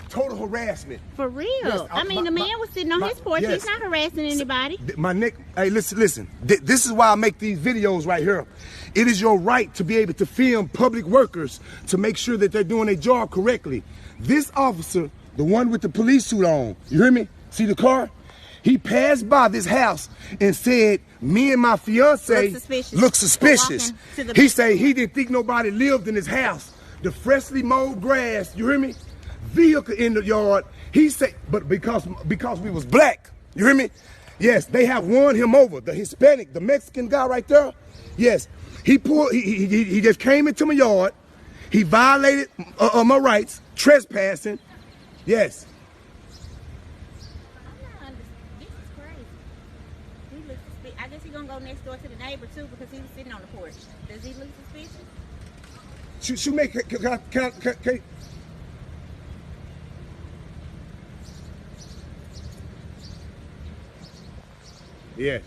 Total harassment. For real. Yes, I mean, the man was sitting on his porch. Yes. He's not harassing anybody. My neck. Hey, listen. This is why I make these videos right here. It is your right to be able to film public workers to make sure that they're doing their job correctly. This officer, the one with the police suit on, you hear me? See the car? He passed by this house and said, me and my fiance look suspicious. He said he didn't think nobody lived in his house. The freshly mowed grass, you hear me? Vehicle in the yard. He said, but because we was black, you hear me? Yes, they have won him over. The Hispanic, the Mexican guy right there. Yes, he just came into my yard. He violated my rights, trespassing. Yes. This is crazy. He looks suspicious. I guess he's gonna go next door to the neighbor too because he was sitting on the porch. Does he look suspicious? Shoemaker, can yes,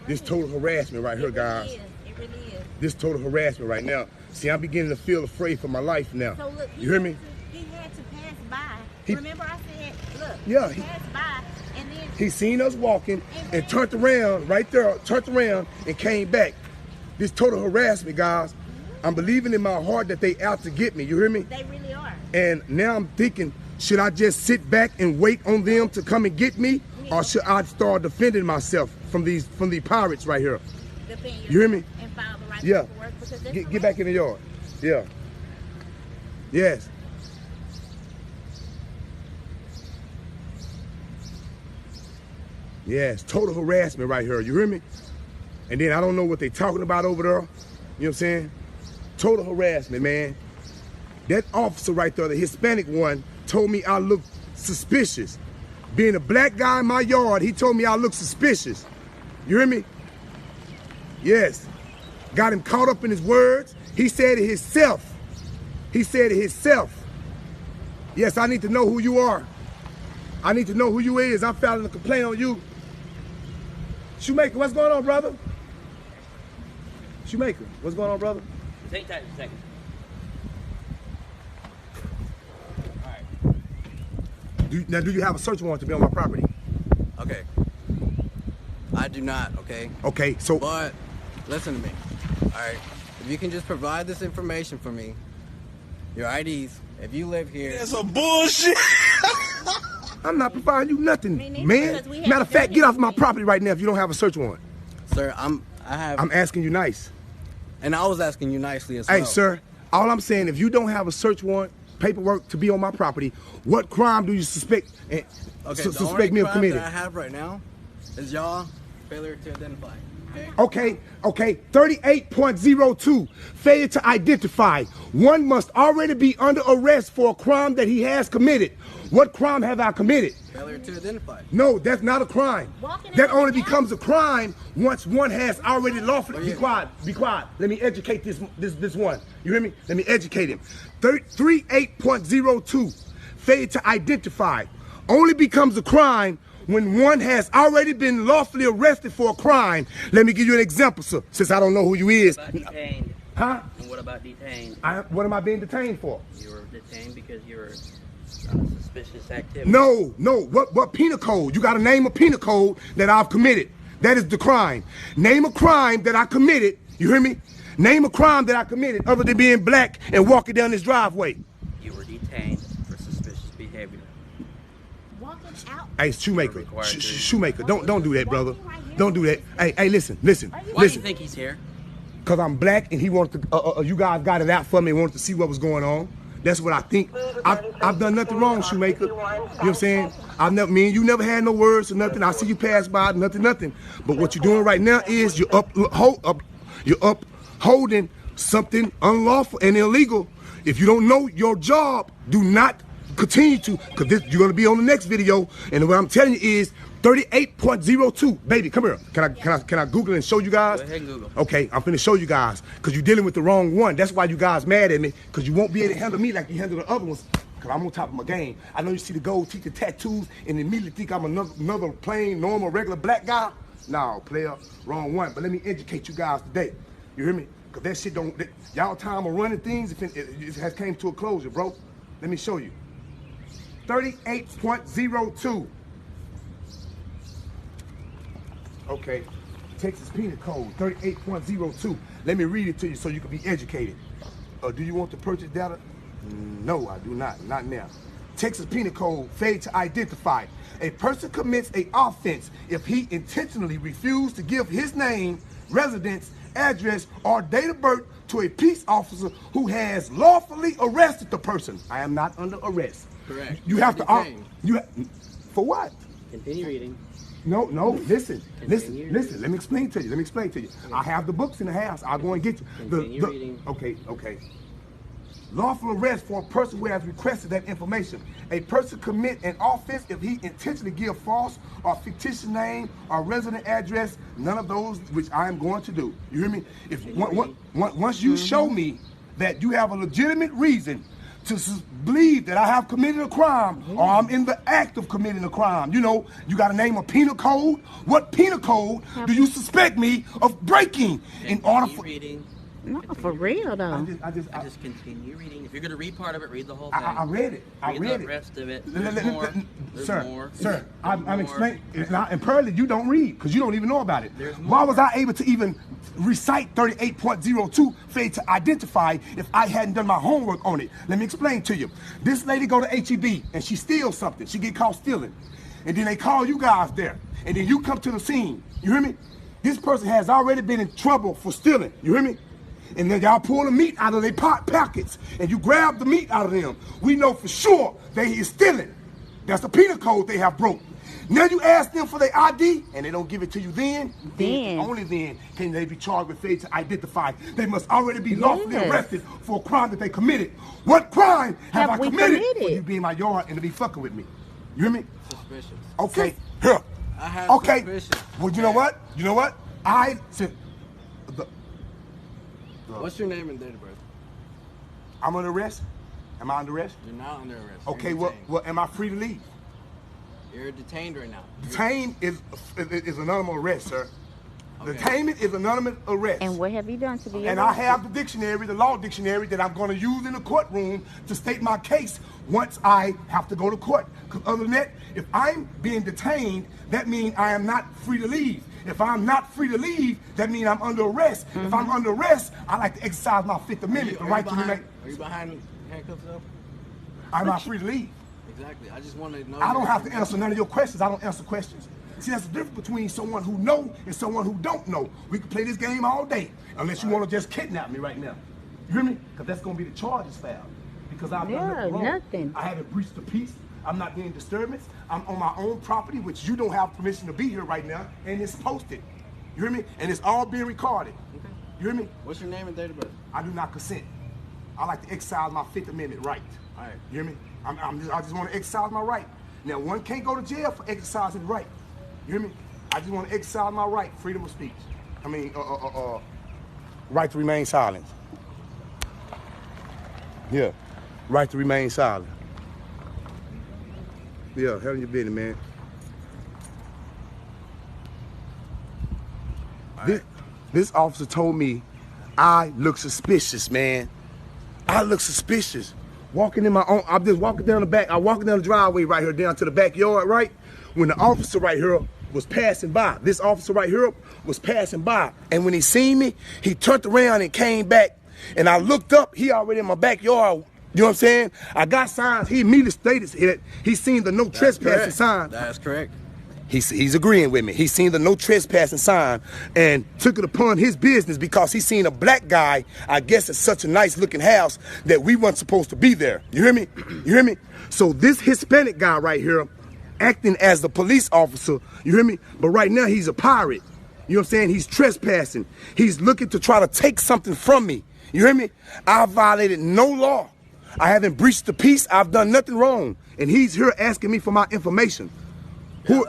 this total harassment right here, guys. It really is. This total harassment right now. See, I'm beginning to feel afraid for my life now. So look, you hear me? He had to pass by. Remember I said, look, yeah, he passed by and then he seen us walking and turned around right there, turned around and came back. This total harassment, guys. I'm believing in my heart that they out to get me. You hear me? They really are. And now I'm thinking, should I just sit back and wait on them to come and get me, or should I start defending myself from these pirates right here? You hear me? And file the right yeah. paperwork because Get back in the yard. Yeah. Yes. Yes, total harassment right here. You hear me? And then I don't know what they talking about over there. You know what I'm saying? Total harassment, man. That officer right there, the Hispanic one, told me I look suspicious. Being a black guy in my yard, he told me I look suspicious. You hear me? Yes. Got him caught up in his words. He said it himself. He said it himself. Yes, I need to know who you are. I need to know who you is. I'm filing a complaint on you. Shoemaker, what's going on, brother? Shoemaker, what's going on, brother? Take time a second. Now, do you have a search warrant to be on my property? Okay. I do not, okay? Okay, so... But, listen to me, all right? If you can just provide this information for me, your IDs, if you live here... That's some bullshit! I'm not providing you nothing, man. Matter of fact, get off my property right now if you don't have a search warrant. Sir, I'm asking you nice. And I was asking you nicely as well. Hey, sir, all I'm saying, if you don't have a search warrant, paperwork to be on my property, what crime do you suspect okay, suspect me of committing? The only crime that I have right now is y'all failure to identify. Okay, 38.02, failure to identify. One must already be under arrest for a crime that he has committed. What crime have I committed? Failure to identify. No, that's not a crime. That only becomes a crime once one has already lawfully. Be quiet. Let me educate this one. You hear me? Let me educate him. 38.02, failure to identify, only becomes a crime when one has already been lawfully arrested for a crime. Let me give you an example, sir, since I don't know who you is. What about detained? Huh? And what about detained? What am I being detained for? You were detained because you were suspicious activity. No. What penal code? You got to name a penal code that I've committed. That is the crime. Name a crime that I committed. You hear me? Name a crime that I committed other than being black and walking down this driveway. You were detained for suspicious behavior. Walking out. Hey, Shoemaker. Shoemaker, don't do that, brother. Don't do that. Hey, listen. Why do you think he's here? Because I'm black and he wanted to, you guys got it out for me and wanted to see what was going on. That's what I think. I've done nothing wrong, Shoemaker. You know what I'm saying? Me and you never had no words or nothing. I see you pass by, nothing. But what you're doing right now is you're upholding something unlawful and illegal. If you don't know your job, do not continue to, because you're going to be on the next video. And what I'm telling you is 38.02. Baby, come here. Can I Google and show you guys? Go ahead and Google. Okay, I'm finna show you guys, because you're dealing with the wrong one. That's why you guys mad at me, because you won't be able to handle me like you handle the other ones, because I'm on top of my game. I know you see the gold teeth and tattoos and immediately think I'm another plain, normal, regular black guy. No, player, wrong one. But let me educate you guys today. You hear me? Because that shit don't, y'all time of running things, it has came to a closure, bro. Let me show you. 38.02. Okay, Texas Penal Code 38.02. Let me read it to you so you can be educated. Do you want to purchase data? No, I do not. Not now. Texas Penal Code, failure to identify. A person commits an offense if he intentionally refused to give his name, residence, address, or date of birth to a peace officer who has lawfully arrested the person. I am not under arrest. Correct. You have to. For what? Continue reading. No, listen. Continue Let me explain to you. Okay. I have the books in the house. I'll go and get you. Continue reading. Okay. Lawful arrest for a person who has requested that information. A person commit an offense if he intentionally give false or fictitious name or resident address, none of those which I am going to do. You hear me? If once you show me that you have a legitimate reason to believe that I have committed a crime or I'm in the act of committing a crime, you know, you got to name a penal code. What penal code do you suspect me of breaking in order for? Reading. No, for real though. I just Continue reading. If you're going to read part of it, read the whole thing. I read it. I read the it. rest of it. Sir, I'm explaining. And Pearly, you don't read because you don't even know about it. There's Why more. was I able to even recite 38.02 failure to identify if I hadn't done my homework on it? Let me explain to you. This lady go to HEB and she steals something. She get caught stealing. And then they call you guys there. And then you come to the scene. You hear me? This person has already been in trouble for stealing. You hear me? And then y'all pull the meat out of their pockets and you grab the meat out of them. We know for sure they is stealing. That's the penal code they have broke. Now you ask them for their ID and they don't give it to you then only then can they be charged with failure to identify. They must already be lawfully arrested for a crime that they committed. What crime have I committed for you be in my yard and to be fucking with me? You hear me? Suspicious. Okay, here. I have suspicious. Well, you know what? I said, What's your name and date of birth? I'm under arrest. Am I under arrest? You're not under arrest. Okay, You're well, detained. am I free to leave? You're detained right now. Detained is anonymous arrest, sir. Okay. Detainment is anonymous arrest. And what have you done to be And I arrested? have the dictionary, the law dictionary, that I'm going to use in the courtroom to state my case once I have to go to court. Because other than that, if I'm being detained, that means I am not free to leave. If I'm not free to leave, that means I'm under arrest. If I'm under arrest, I like to exercise my Fifth Amendment, the right to remain. Are you behind handcuffs though? I'm not free to leave. Exactly. I just want to know. I don't have to answer none of your questions. I don't answer questions. See, that's the difference between someone who know and someone who don't know. We can play this game all day, unless you want to just kidnap me right now. You hear me? Because that's going to be the charges filed. Because I've done wrong. nothing. I haven't breached the peace. I'm not being disturbance. I'm on my own property, which you don't have permission to be here right now, and it's posted. You hear me? And it's all being recorded. Okay. You hear me? What's your name and date of birth? I do not consent. I like to exercise my Fifth Amendment right. All right. You hear me? I just want to exercise my right. Now, one can't go to jail for exercising right. You hear me? I just want to exercise my right, freedom of speech. Right to remain silent. Yeah, right to remain silent. Yeah, hell in your business, man. This officer told me I look suspicious, man. I look suspicious. Walking in my own, I'm just walking down the back. I'm walking down the driveway right here, down to the backyard, right? When the officer right here was passing by, this officer right here was passing by. And when he seen me, he turned around and came back. And I looked up, he already in my backyard. You know what I'm saying? I got signs. He immediately stated that he seen the no trespassing sign. That's correct. He's agreeing with me. He seen the no trespassing sign and took it upon his business because he seen a black guy, I guess it's such a nice looking house, that we weren't supposed to be there. You hear me? You hear me? So this Hispanic guy right here acting as the police officer, you hear me? But right now he's a pirate. You know what I'm saying? He's trespassing. He's looking to try to take something from me. You hear me? I violated no law. I haven't breached the peace. I've done nothing wrong. And he's here asking me for my information. Yeah,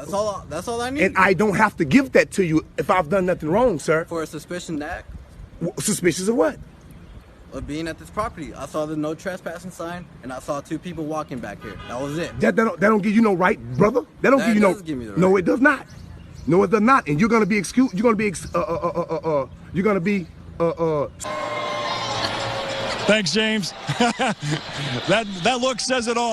that's all I need. And I don't have to give that to you if I've done nothing wrong, sir. For a suspicion act? Suspicious of what? Of being at this property. I saw the no trespassing sign, and I saw two people walking back here. That was it. That don't give you no right, brother. That don't give you no. Give me the right. No, it does not. No, it does not. And you're gonna be excused. You're gonna be Thanks, James. that look says it all.